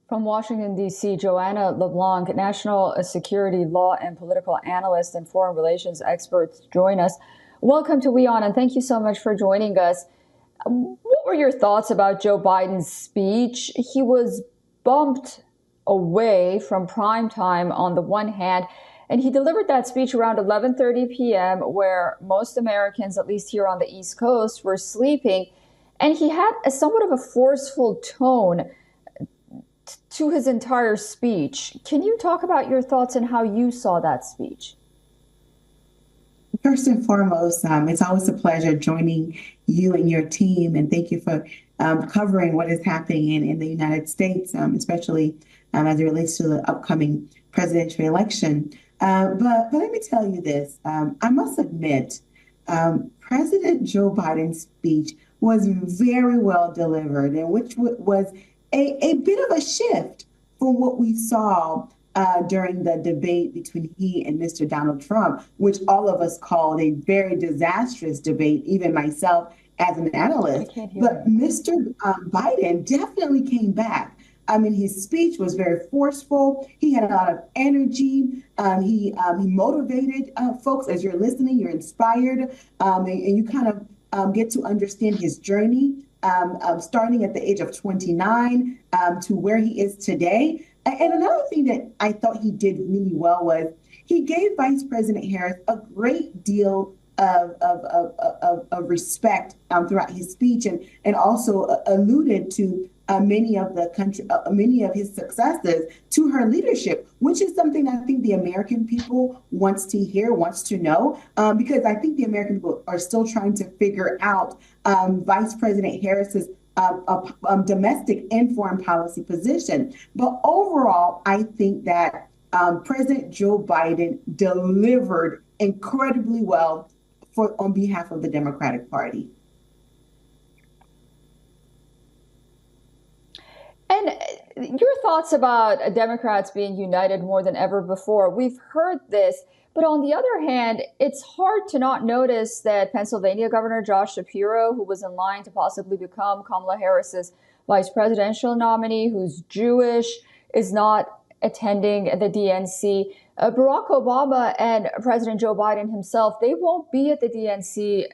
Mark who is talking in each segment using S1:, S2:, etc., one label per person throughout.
S1: From Washington, D.C., Joanna LeBlanc, national security law and political analyst and foreign relations expert, join us. Welcome to WION, and thank you so much for joining us. What were your thoughts about Joe Biden's speech? He was bumped away from prime time on the one hand, and he delivered that speech around 11:30 p.m., where most Americans, at least here on the East Coast, were sleeping. And he had somewhat of a forceful tone to his entire speech. Can you talk about your thoughts and how you saw that speech?
S2: First and foremost, it's always a pleasure joining you and your team, and thank you for covering what is happening in the United States, especially as it relates to the upcoming presidential election. But let me tell you this. I must admit, President Joe Biden's speech was very well delivered, and which was a bit of a shift from what we saw during the debate between he and Mr. Donald Trump, which all of us called a very disastrous debate, even myself as an analyst. But Mr. Biden definitely came back. I mean, his speech was very forceful. He had a lot of energy. He motivated folks. As you're listening, you're inspired, and you kind of get to understand his journey, starting at the age of 29 to where he is today. And another thing that I thought he did really well was he gave Vice President Harris a great deal of respect throughout his speech, and also alluded to many of his successes to her leadership, which is something I think the American people wants to hear, wants to know, because I think the American people are still trying to figure out Vice President Harris's domestic and foreign policy position. But overall, I think that President Joe Biden delivered incredibly well on behalf of the Democratic Party.
S1: And your thoughts about Democrats being united more than ever before. We've heard this, but on the other hand, it's hard to not notice that Pennsylvania Governor Josh Shapiro, who was in line to possibly become Kamala Harris's vice presidential nominee, who's Jewish, is not attending the DNC. Barack Obama and President Joe Biden himself, they won't be at the DNC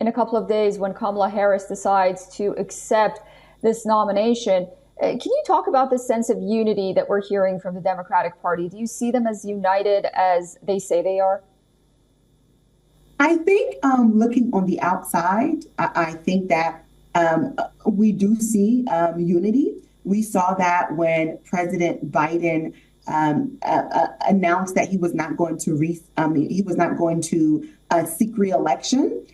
S1: in a couple of days when Kamala Harris decides to accept this nomination. Can you talk about this sense of unity that we're hearing from the Democratic Party? Do you see them as united as they say they are?
S2: I think looking on the outside, I think that we do see unity. We saw that when President Biden announced that he was not going to seek re-election.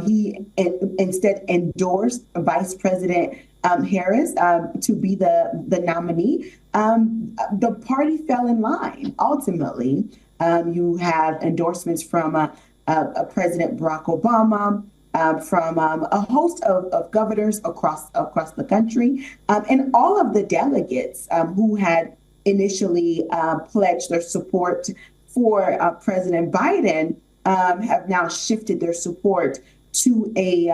S2: He instead endorsed Vice President Harris to be the nominee. The party fell in line. Ultimately, you have endorsements from President Barack Obama, from a host of governors across the country, and all of the delegates who had initially pledged their support for President Biden have now shifted their support to a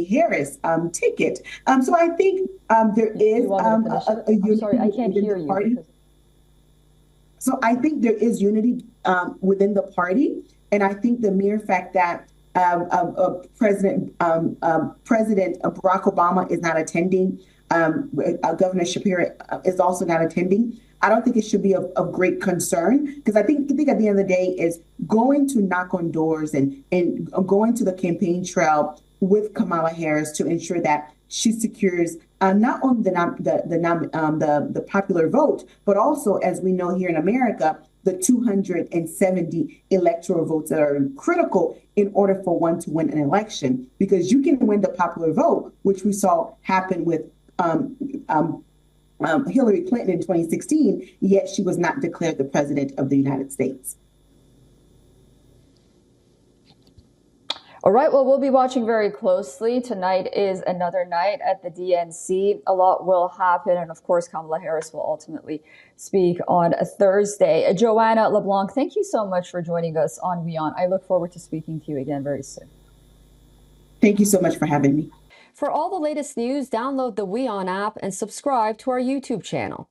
S2: Harris ticket. So I think there is a unity.
S1: Sorry, I can't hear you.
S2: So I think there is unity within the party, and I think the mere fact that President Barack Obama is not attending, Governor Shapiro is also not attending. I don't think it should be of great concern, because I think at the end of the day is going to knock on doors and going to the campaign trail with Kamala Harris to ensure that she secures not only the popular vote, but also, as we know here in America, the 270 electoral votes that are critical in order for one to win an election, because you can win the popular vote, which we saw happen with Hillary Clinton in 2016, yet she was not declared the president of the United States.
S1: All right. Well, we'll be watching very closely. Tonight is another night at the DNC. A lot will happen. And of course, Kamala Harris will ultimately speak on a Thursday. Joanna LeBlanc, thank you so much for joining us on WION. I look forward to speaking to you again very soon.
S2: Thank you so much for having me.
S3: For all the latest news, download the WION app and subscribe to our YouTube channel.